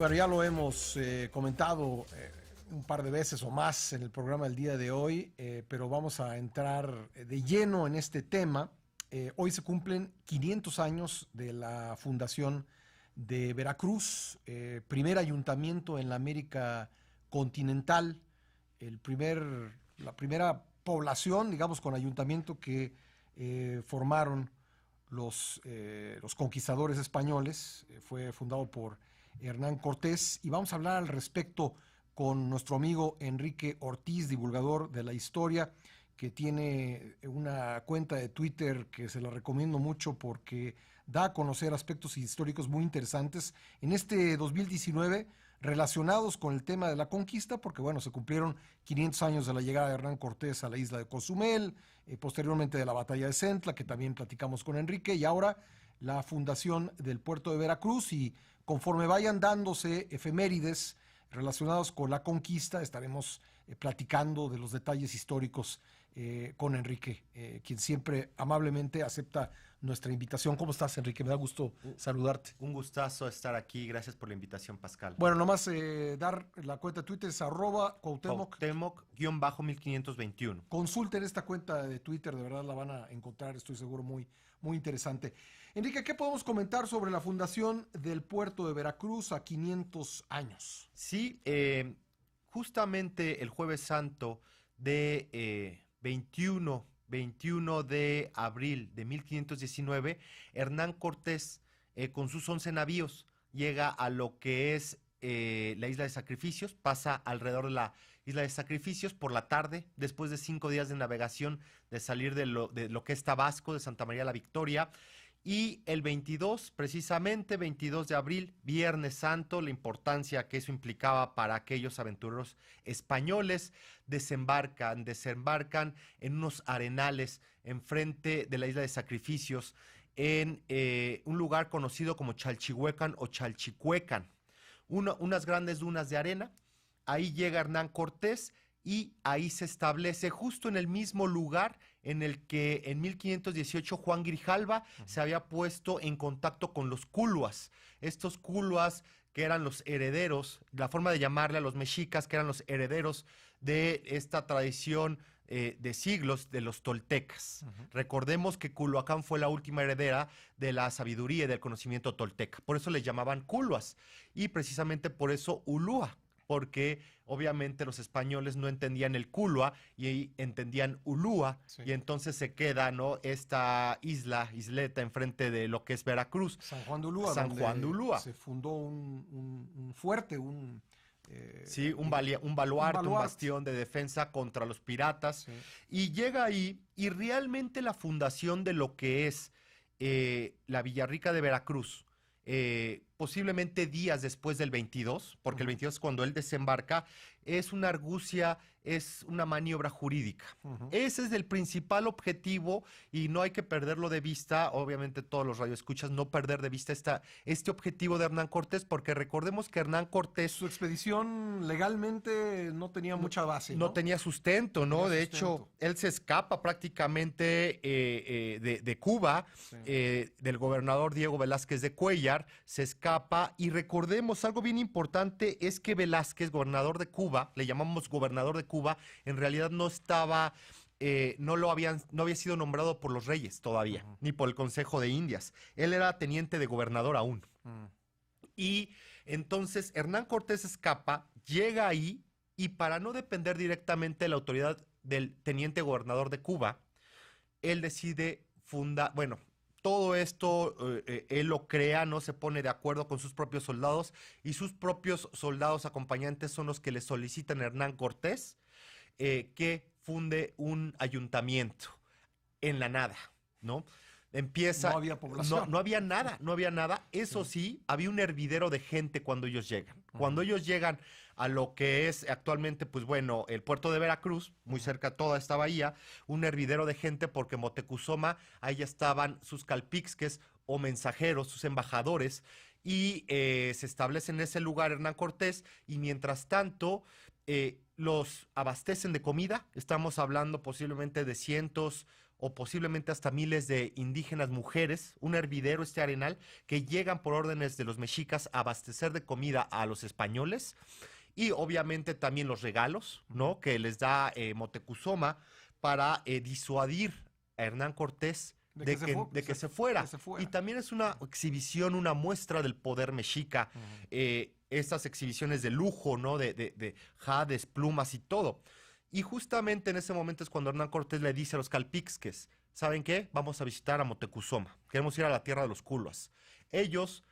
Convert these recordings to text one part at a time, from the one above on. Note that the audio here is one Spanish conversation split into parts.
Bueno, ya lo hemos comentado un par de veces o más en el programa del día de hoy, pero vamos a entrar de lleno en este tema. Hoy se cumplen 500 años de la fundación de Veracruz, primer ayuntamiento en la América continental, la primera población, digamos, con ayuntamiento que formaron los conquistadores españoles. Fue fundado por Hernán Cortés, y vamos a hablar al respecto con nuestro amigo Enrique Ortiz, divulgador de la historia, que tiene una cuenta de Twitter que se la recomiendo mucho porque da a conocer aspectos históricos muy interesantes en este 2019 relacionados con el tema de la conquista, porque bueno, se cumplieron 500 años de la llegada de Hernán Cortés a la isla de Cozumel, posteriormente de la batalla de Centla, que también platicamos con Enrique, y ahora la fundación del puerto de Veracruz. Y conforme vayan dándose efemérides relacionados con la conquista, estaremos platicando de los detalles históricos con Enrique, quien siempre amablemente acepta nuestra invitación. ¿Cómo estás, Enrique? Me da gusto saludarte. Un gustazo estar aquí. Gracias por la invitación, Pascal. Bueno, nomás dar la cuenta de Twitter, es @Cuauhtémoc. Cuauhtémoc-1521. Consulten esta cuenta de Twitter, de verdad la van a encontrar, estoy seguro, muy, muy interesante. Enrique, ¿qué podemos comentar sobre la fundación del puerto de Veracruz a 500 años? Sí, justamente el Jueves Santo de 21 de abril de 1519, Hernán Cortés, con sus 11 navíos, llega a lo que es la Isla de Sacrificios, pasa alrededor de la Isla de Sacrificios por la tarde, después de 5 días de navegación, de salir de lo que es Tabasco, de Santa María la Victoria. Y el 22, precisamente 22 de abril, Viernes Santo, la importancia que eso implicaba para aquellos aventureros españoles, desembarcan en unos arenales enfrente de la Isla de Sacrificios, en un lugar conocido como Chalchihuecan o Chalchicuecan, unas grandes dunas de arena. Ahí llega Hernán Cortés y ahí se establece justo en el mismo lugar en el que en 1518 Juan Grijalva se había puesto en contacto con los culuas. Estos culuas, que eran los herederos, la forma de llamarle a los mexicas, que eran los herederos de esta tradición de siglos de los toltecas. Recordemos que Culhuacán fue la última heredera de la sabiduría y del conocimiento tolteca. Por eso les llamaban culuas, y precisamente por eso Ulúa, porque obviamente los españoles no entendían el Culua y entendían Ulúa, sí. Y entonces se queda, ¿no?, esta isleta enfrente de lo que es Veracruz. San Juan de Ulúa. San Juan de Ulúa. Se fundó un fuerte, sí, un baluarte, un bastión de defensa contra los piratas. Sí. Y llega ahí, y realmente la fundación de lo que es la Villarrica de Veracruz, posiblemente días después del 22, porque el 22 es cuando él desembarca, es una argucia, es una maniobra jurídica. Ese es el principal objetivo, y no hay que perderlo de vista, obviamente todos los radioescuchas, no perder de vista este objetivo de Hernán Cortés, porque recordemos que Hernán Cortés... Su expedición legalmente no tenía mucha base, ¿no? No tenía sustento, ¿no? De hecho, él se escapa prácticamente de Cuba, sí. Del gobernador Diego Velázquez de Cuéllar, se escapa. Y recordemos, algo bien importante es que Velázquez, gobernador de Cuba, le llamamos gobernador de Cuba, en realidad no estaba, no había sido nombrado por los reyes todavía, ni por el Consejo de Indias. Él era teniente de gobernador aún. Y entonces Hernán Cortés escapa, llega ahí, y para no depender directamente de la autoridad del teniente gobernador de Cuba, él decide fundar, bueno, todo esto él lo crea, ¿no? Se pone de acuerdo con sus propios soldados, y sus propios soldados acompañantes son los que le solicitan a Hernán Cortés que funde un ayuntamiento en la nada, ¿no? Empieza... No había población. No había nada. Eso sí, había un hervidero de gente cuando ellos llegan. Cuando ellos llegan a lo que es actualmente, pues bueno, el puerto de Veracruz, muy cerca de toda esta bahía, un hervidero de gente, porque en Motecuzoma, ahí ya estaban sus calpixques o mensajeros, sus embajadores, y se establece en ese lugar Hernán Cortés, y mientras tanto los abastecen de comida. Estamos hablando posiblemente de cientos o posiblemente hasta miles de indígenas mujeres, un hervidero, este arenal, que llegan por órdenes de los mexicas a abastecer de comida a los españoles y obviamente también los regalos, ¿no? Que les da Moctezuma para disuadir a Hernán Cortés de que se fuera. que se fuera. Y también es una exhibición, una muestra del poder mexica, estas exhibiciones de lujo, ¿no? De jades, plumas y todo. Y justamente en ese momento es cuando Hernán Cortés le dice a los calpixques, ¿saben qué? Vamos a visitar a Moctezuma, queremos ir a la tierra de los culos. Ellos,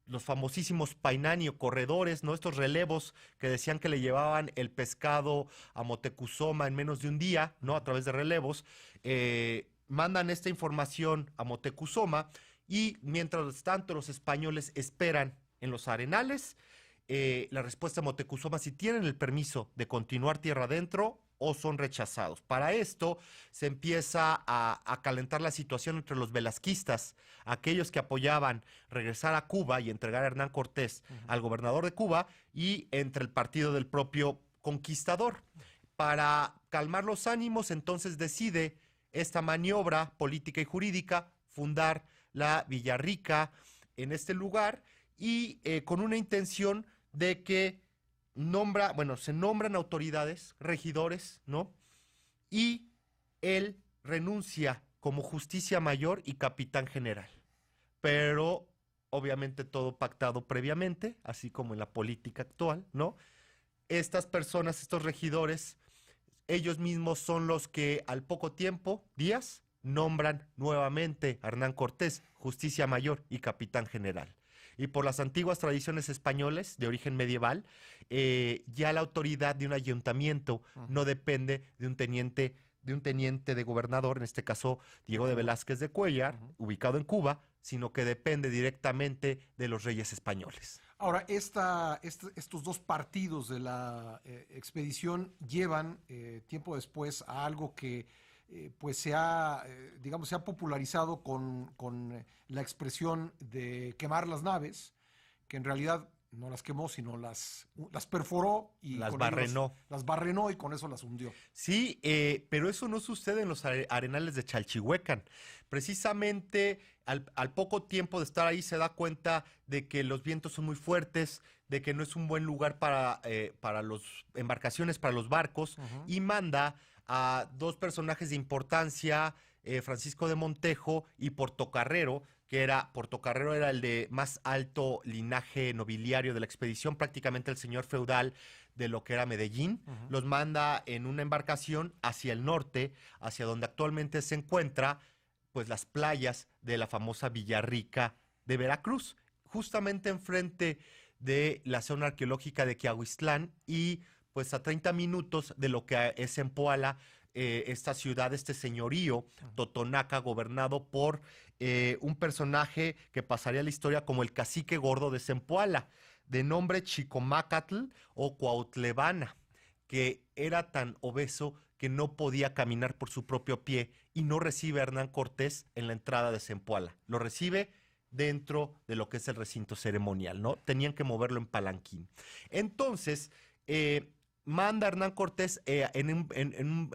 los famosísimos painani corredores, ¿no? Estos relevos que decían que le llevaban el pescado a Moctezuma en menos de un día, ¿no? A través de relevos, mandan esta información a Moctezuma y mientras tanto los españoles esperan en los arenales la respuesta de Moctezuma si tienen el permiso de continuar tierra adentro o son rechazados. Para esto se empieza a calentar la situación entre los velasquistas, aquellos que apoyaban regresar a Cuba y entregar a Hernán Cortés al gobernador de Cuba, y entre el partido del propio conquistador. Para calmar los ánimos, entonces decide esta maniobra política y jurídica fundar la Villarrica en este lugar y con una intención de que se nombran autoridades, regidores, ¿no? Y él renuncia como justicia mayor y capitán general. Pero obviamente todo pactado previamente, así como en la política actual, ¿no? Estas personas, estos regidores, ellos mismos son los que al poco tiempo, días, nombran nuevamente a Hernán Cortés justicia mayor y capitán general. Y por las antiguas tradiciones españoles de origen medieval, ya la autoridad de un ayuntamiento no depende de un teniente de gobernador, en este caso Diego de Velázquez de Cuéllar, ubicado en Cuba, sino que depende directamente de los reyes españoles. Ahora, estos dos partidos de la expedición llevan tiempo después a algo que pues se ha popularizado con la expresión de quemar las naves, que en realidad no las quemó, sino las perforó y las barrenó. Las barrenó y con eso las hundió. Sí, pero eso no sucede en los arenales de Chalchihuecan. Precisamente al poco tiempo de estar ahí se da cuenta de que los vientos son muy fuertes, de que no es un buen lugar para las embarcaciones, para los barcos, y manda a dos personajes de importancia, Francisco de Montejo y Portocarrero, Portocarrero era el de más alto linaje nobiliario de la expedición, prácticamente el señor feudal de lo que era Medellín. Los manda en una embarcación hacia el norte, hacia donde actualmente se encuentra, pues las playas de la famosa Villarrica de Veracruz, justamente enfrente de la zona arqueológica de Quiahuiztlán y pues a 30 minutos de lo que es Zempoala, esta ciudad, este señorío Totonaca, gobernado por un personaje que pasaría a la historia como el cacique gordo de Zempoala, de nombre Chicomácatl o Cuautlevana, que era tan obeso que no podía caminar por su propio pie y no recibe a Hernán Cortés en la entrada de Zempoala. Lo recibe dentro de lo que es el recinto ceremonial, ¿no? Tenían que moverlo en palanquín. Entonces, manda a Hernán Cortés en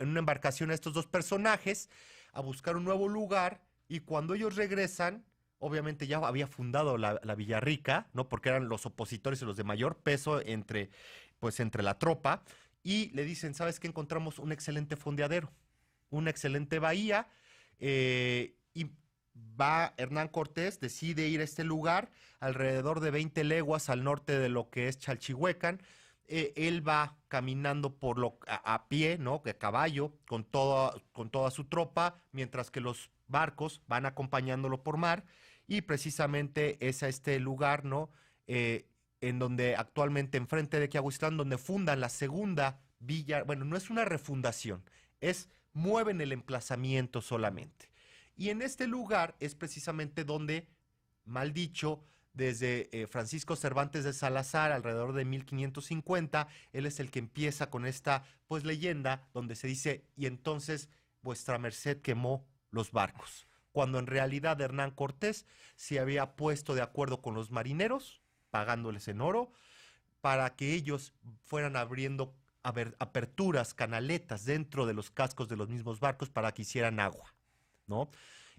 una embarcación a estos dos personajes a buscar un nuevo lugar, y cuando ellos regresan, obviamente ya había fundado la Villarrica, ¿no? Porque eran los opositores y los de mayor peso entre la tropa, y le dicen, ¿sabes qué? Encontramos un excelente fondeadero, una excelente bahía, y va Hernán Cortés, decide ir a este lugar, alrededor de 20 leguas al norte de lo que es Chalchihuecan. Él va caminando a pie, ¿no? A caballo, con toda su tropa, mientras que los barcos van acompañándolo por mar, y precisamente es a este lugar, ¿no? En donde actualmente, enfrente de Quiahuiztlán, donde fundan la segunda villa. Bueno, no es una refundación, mueven el emplazamiento solamente. Y en este lugar es precisamente donde, mal dicho, desde Francisco Cervantes de Salazar, alrededor de 1550, él es el que empieza con esta, pues, leyenda, donde se dice, y entonces vuestra merced quemó los barcos, cuando en realidad Hernán Cortés se había puesto de acuerdo con los marineros, pagándoles en oro, para que ellos fueran abriendo aperturas, canaletas dentro de los cascos de los mismos barcos para que hicieran agua. ¿no?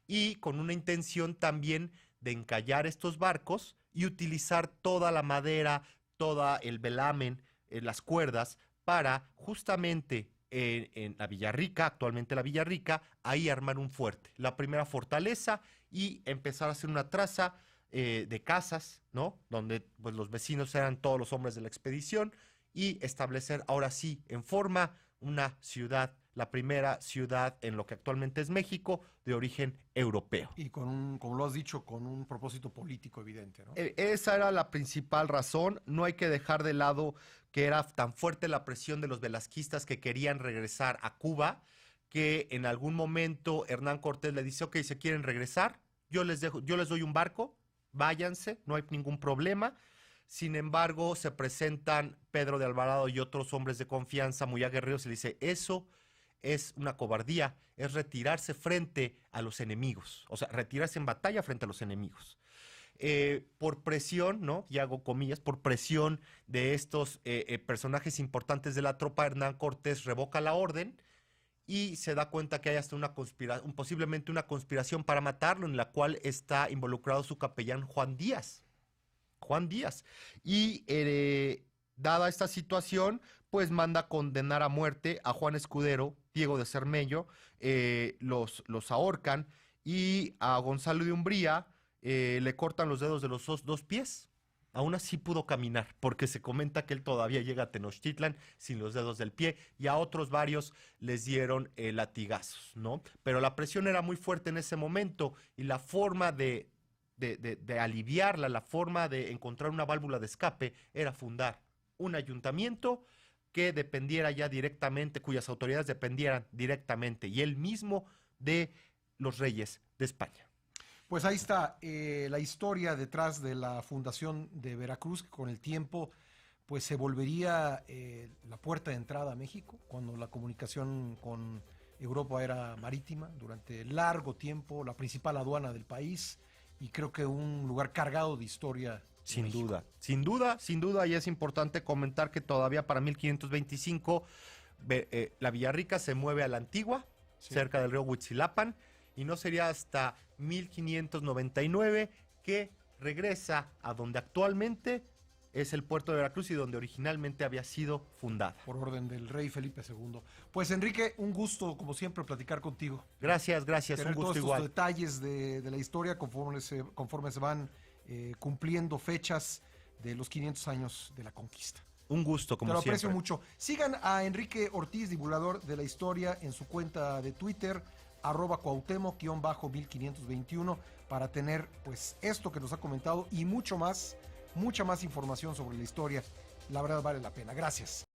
Y con una intención también de encallar estos barcos y utilizar toda la madera, todo el velamen, las cuerdas, para justamente en la Villarrica, actualmente la Villarrica, ahí armar un fuerte, la primera fortaleza, y empezar a hacer una traza de casas, ¿no? Donde pues los vecinos eran todos los hombres de la expedición, y establecer ahora sí en forma una ciudad, la primera ciudad en lo que actualmente es México, de origen europeo. Y con como lo has dicho, con un propósito político evidente, ¿no? Esa era la principal razón. No hay que dejar de lado que era tan fuerte la presión de los velasquistas que querían regresar a Cuba, que en algún momento Hernán Cortés le dice: ok, ¿se quieren regresar? Yo les doy un barco, váyanse, no hay ningún problema. Sin embargo, se presentan Pedro de Alvarado y otros hombres de confianza muy aguerridos y le dice: eso es una cobardía, es retirarse frente a los enemigos, o sea, retirarse en batalla frente a los enemigos. Por presión, ¿no? Y hago comillas, por presión de estos personajes importantes de la tropa, Hernán Cortés revoca la orden y se da cuenta que hay hasta posiblemente una conspiración para matarlo, en la cual está involucrado su capellán Juan Díaz. Y dada esta situación, pues manda condenar a muerte a Juan Escudero, Diego de Cermello, los ahorcan, y a Gonzalo de Umbría le cortan los dedos de los dos pies. Aún así pudo caminar, porque se comenta que él todavía llega a Tenochtitlan sin los dedos del pie, y a otros varios les dieron latigazos, ¿no? Pero la presión era muy fuerte en ese momento, y la forma de aliviarla, la forma de encontrar una válvula de escape, era fundar un ayuntamiento que dependiera ya directamente, cuyas autoridades dependieran directamente, y él mismo, de los reyes de España. Pues ahí está la historia detrás de la fundación de Veracruz, que con el tiempo pues se volvería la puerta de entrada a México, cuando la comunicación con Europa era marítima durante largo tiempo, la principal aduana del país, y creo que un lugar cargado de historia. Sin duda, y es importante comentar que todavía para 1525 la Villarrica se mueve a la Antigua, sí, cerca del río Huitzilapan, y no sería hasta 1599 que regresa a donde actualmente es el puerto de Veracruz y donde originalmente había sido fundada. Por orden del rey Felipe II. Pues Enrique, un gusto como siempre platicar contigo. Gracias, tener un gusto todos igual. Estos detalles de la historia conforme se van cumpliendo fechas de los 500 años de la conquista. Un gusto, como siempre. Te lo siempre. aprecio mucho. Sigan a Enrique Ortiz, divulgador de la historia, en su cuenta de Twitter, @Cuauhtémoc_1521, para tener pues esto que nos ha comentado y mucha más información sobre la historia. La verdad vale la pena. Gracias.